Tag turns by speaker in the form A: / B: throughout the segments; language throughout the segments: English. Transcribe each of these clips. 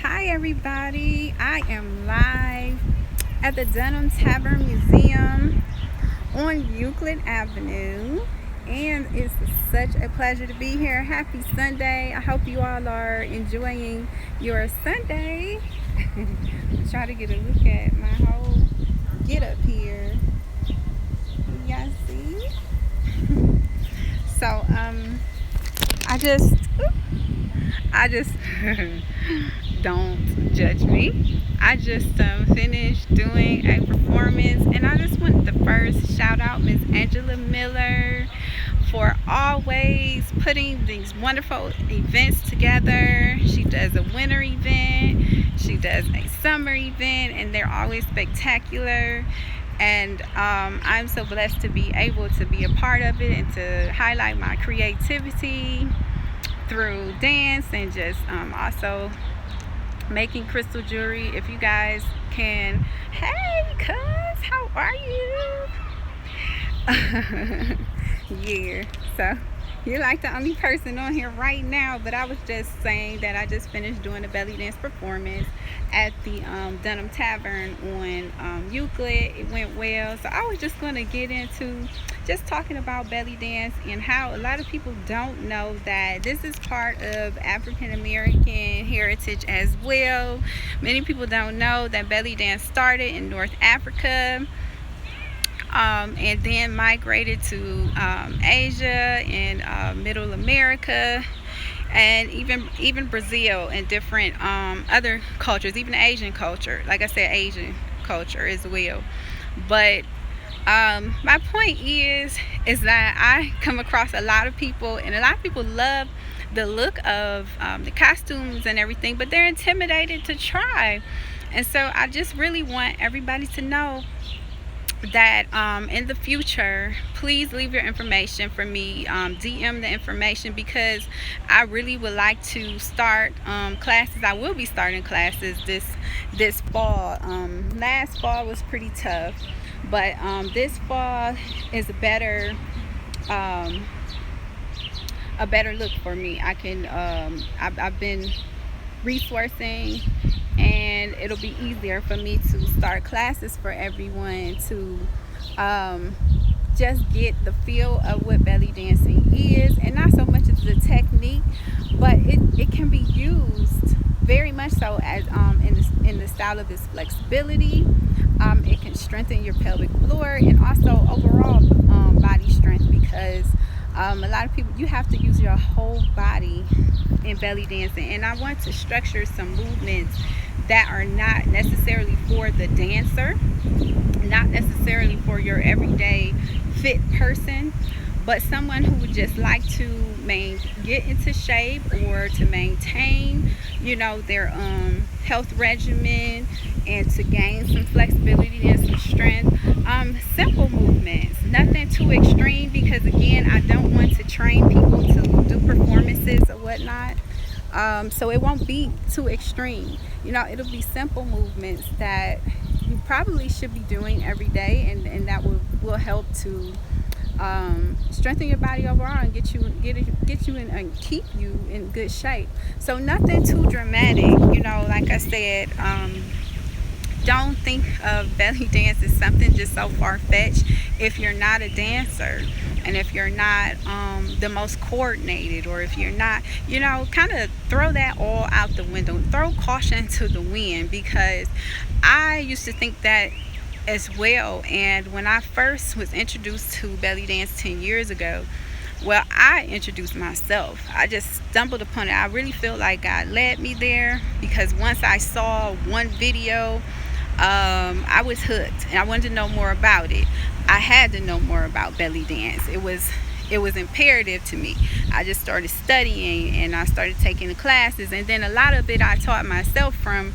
A: Hi, everybody. I am live at the Dunham Tavern Museum on Euclid Avenue, and it's such a pleasure to be here. Happy Sunday. I hope you all are enjoying your Sunday. Try to get a look at my whole get up here. Y'all see? So, I just, I just don't judge me. I just finished doing a performance, and I just want to first shout out Miss Angela Miller for always putting these wonderful events together. She does a winter event, she does a summer event, and they're always spectacular. And I'm so blessed to be able to be a part of it and to highlight my creativity through dance and just also making crystal jewelry. If you guys can, hey, cuz, how are you? Yeah, so you're like the only person on here right now, but I was just saying that I just finished doing a belly dance performance at the Dunham Tavern on Euclid. It went well, so I was just going to get into just talking about belly dance and how a lot of people don't know that this is part of African American heritage as well. Many people don't know that belly dance started in North Africa, and then migrated to Asia and Middle America, and even Brazil and different other cultures, even Asian culture. Like I said, Asian culture as well. But my point is that I come across a lot of people, and a lot of people love the look of the costumes and everything, but they're intimidated to try. And so I just really want everybody to know that in the future, please leave your information for me. DM the information, because I really would like to start classes. I will be starting classes this fall. Last fall was pretty tough, but this fall is um, a better look for me. I can I've been resourcing, and it'll be easier for me to start classes for everyone to um, just get the feel of what belly dancing is, and not so much as the technique, but it can be used very much so as in the style of its flexibility. It can strengthen your pelvic floor and also overall body strength, because a lot of people, you have to use your whole body in belly dancing, and I want to structure some movements that are not necessarily for the dancer, not necessarily for your everyday fit person, but someone who would just like to get into shape or to maintain, their health regimen, and to gain some flexibility and some strength. Simple movements, nothing too extreme, because again, I don't want to train people to do performances or whatnot. So it won't be too extreme. It'll be simple movements that you probably should be doing every day, and that will help to strengthen your body overall and get you in and keep you in good shape. So nothing too dramatic. Like I said, don't think of belly dance as something just so far-fetched if you're not a dancer, and if you're not the most coordinated, or if you're not, kind of throw that all out the window. Throw caution to the wind, because I used to think that as well. And when I first was introduced to belly dance 10 years ago, well, I introduced myself. I just stumbled upon it. I really feel like God led me there, because once I saw one video, I was hooked, and I wanted to know more about it. I had to know more about belly dance. It was imperative to me. I just started studying, and I started taking the classes, and then a lot of it I taught myself from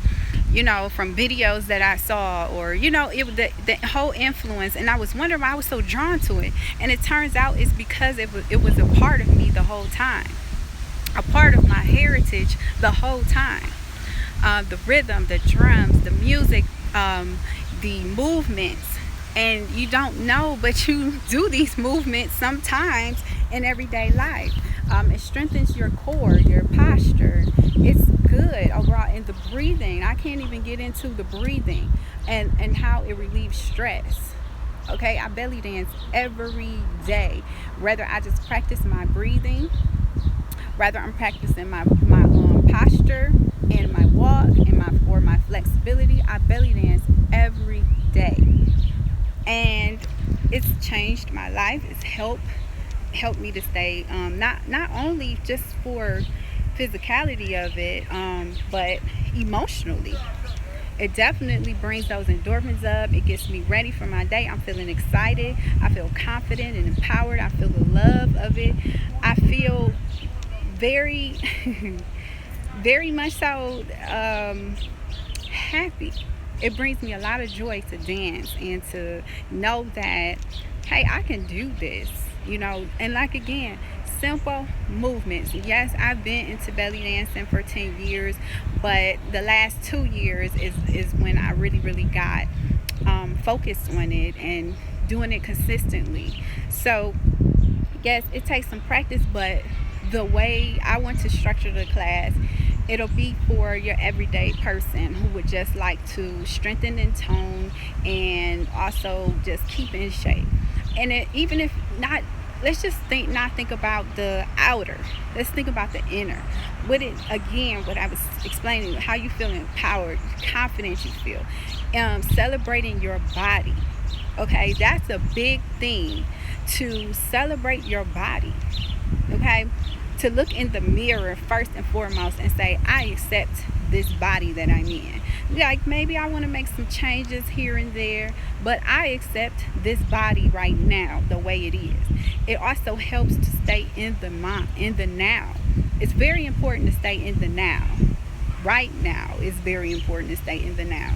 A: videos that I saw, or the whole influence. And I was wondering why I was so drawn to it, and it turns out it's because it was a part of me the whole time, a part of my heritage the whole time. The rhythm, the drums, the music, the movements. And you don't know, but you do these movements sometimes in everyday life. It strengthens your core, your posture. It's can't even get into the breathing and how it relieves stress. Okay, I belly dance every day. Whether I just practice my breathing, whether I'm practicing my posture and my walk and my flexibility, I belly dance every day, and it's changed my life. It's helped me to stay not only just for physicality of it, but emotionally. It definitely brings those endorphins up. It gets me ready for my day. I'm feeling excited. I feel confident and empowered. I feel the love of it. I feel very, very much so happy. It brings me a lot of joy to dance and to know that, hey, I can do this, and like again, simple movements. Yes, I've been into belly dancing for 10 years, but the last 2 years is when I really got focused on it and doing it consistently. So yes, it takes some practice, but the way I want to structure the class, it'll be for your everyday person who would just like to strengthen and tone and also just keep in shape. And even if not, let's just not think about the outer. Let's think about the inner. What I was explaining, how you feel empowered, confident you feel, celebrating your body. Okay, that's a big thing, to celebrate your body. Okay, to look in the mirror first and foremost and say, I accept this body that I'm in. Like maybe I want to make some changes here and there, but I accept this body right now the way it is. It also helps to stay in the now. It's very important to stay in the now. Right now is very important to stay in the now,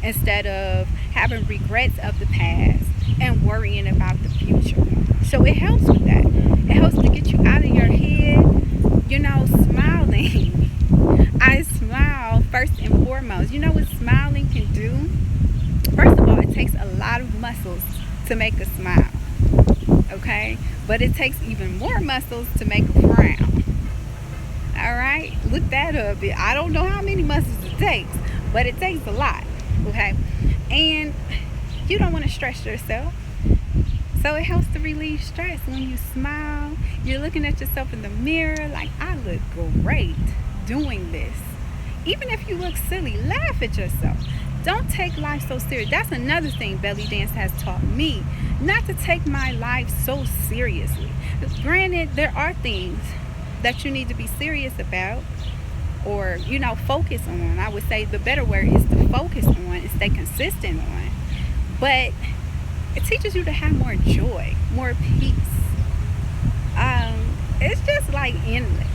A: instead of having regrets of the past and worrying about the future. So it helps with that. It helps to get you out of your head, smiling. I smile first and foremost. You know what smiling can do? First of all, it takes a lot of muscles to make a smile. Okay? But it takes even more muscles to make a frown. Alright? Look that up. I don't know how many muscles it takes, but it takes a lot. Okay? And you don't want to stress yourself. So it helps to relieve stress. When you smile, you're looking at yourself in the mirror like, I look great doing this. Even if you look silly, laugh at yourself. Don't take life so serious. That's another thing belly dance has taught me, not to take my life so seriously. Granted, there are things that you need to be serious about, or focus on. I would say the better word is to focus on and stay consistent on. But it teaches you to have more joy, more peace. It's just like endless.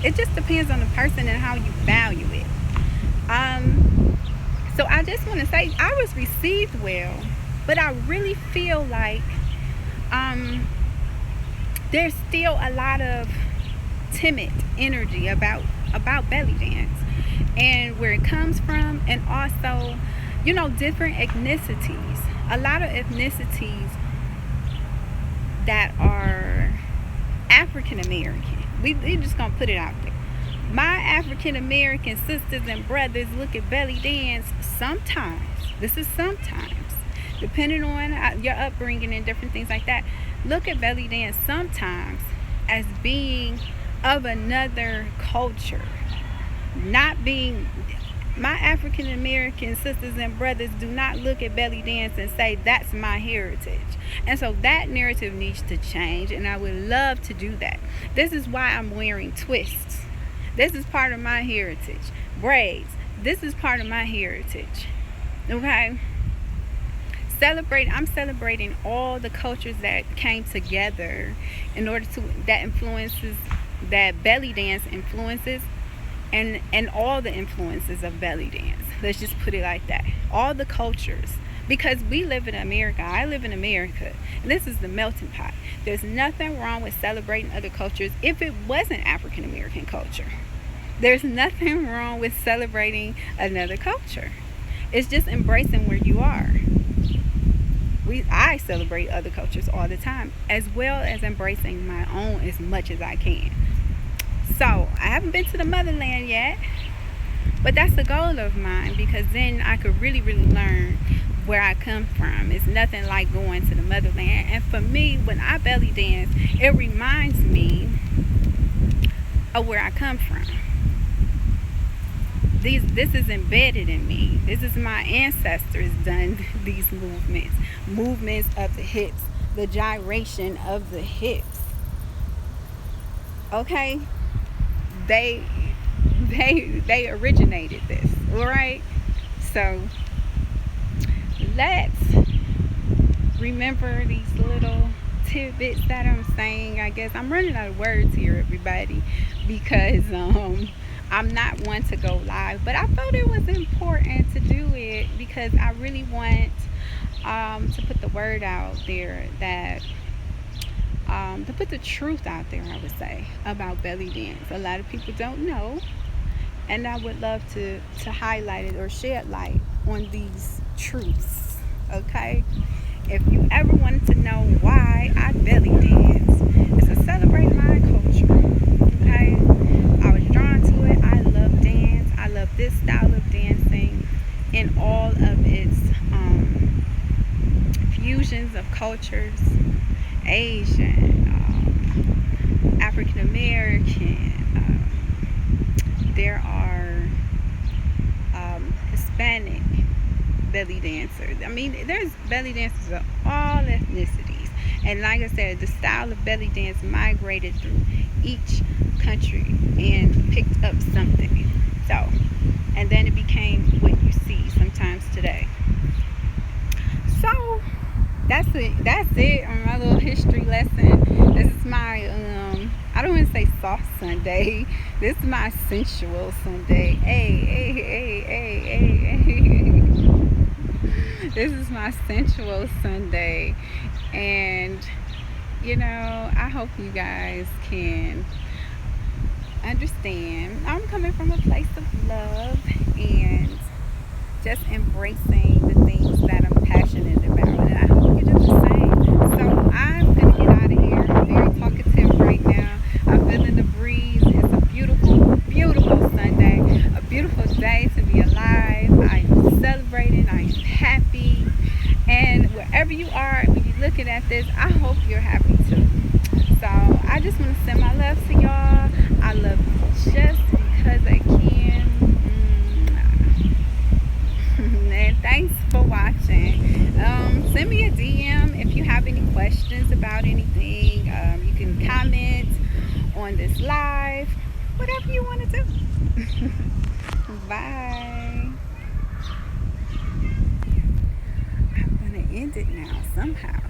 A: It just depends on the person and how you value it. So I just want to say I was received well, but I really feel like there's still a lot of timid energy about belly dance and where it comes from, and also different ethnicities. A lot of ethnicities that are African American, we just gonna put it out there. My African American sisters and brothers look at belly dance sometimes, depending on your upbringing and different things like that, look at belly dance sometimes as being of another culture. My African American sisters and brothers do not look at belly dance and say that's my heritage. And so that narrative needs to change, and I would love to do that. This is why I'm wearing twists. This is part of my heritage. Braids. This is part of my heritage. Okay? I'm celebrating all the cultures that came together in order to, that belly dance influences, and all the influences of belly dance. Let's just put it like that. All the cultures. Because we live in America. I live in America. And this is the melting pot. There's nothing wrong with celebrating other cultures if it wasn't African American culture. There's nothing wrong with celebrating another culture. It's just embracing where you are. I celebrate other cultures all the time, as well as embracing my own as much as I can. So I haven't been to the motherland yet, But that's the goal of mine, because then I could really, really learn where I come from. It's nothing like going to the motherland. And for me, when I belly dance, it reminds me of where I come from. This is embedded in me. This is my ancestors done these movements of the hips, the gyration of the hips. Okay, they originated this. All right, so let's remember these little tidbits that I'm saying. I guess I'm running out of words here, everybody, because I'm not one to go live, but I felt it was important to do it because I really want to put the word out there, that to put the truth out there, I would say, about belly dance. A lot of people don't know, and I would love to highlight it or shed light on these truths. Okay, if you ever wanted to know why I belly dance, it's to celebrate my culture. Okay, I was drawn to it. I love dance. I love this style of dancing in all of its fusions of cultures: Asian, African American. There are Hispanic belly dancers. I mean, there's belly dancers of all ethnicities. And like I said, the style of belly dance migrated through each country and picked up something. So, and then it became what you see sometimes today. So, that's it on my little history lesson. This is my I don't want to say soft Sunday. This is my sensual Sunday. Hey. This is my sensual Sunday. And I hope you guys can understand. I'm coming from a place of love and just embracing the things that I'm passionate about, and I hope you do the same. So I'm gonna get out of here. I'm very talkative right now. I'm feeling the breeze. It's a beautiful, beautiful Sunday, a beautiful day to be alive. I am celebrating. I am happy, and wherever you are when you're looking at this, I hope you're happy too. So I just want to send my love to y'all. I love you just because I can. And thanks for watching. Send me a DM if you have any questions about anything. You can comment on this live, whatever you want to do. Bye. I'm going to end it now somehow.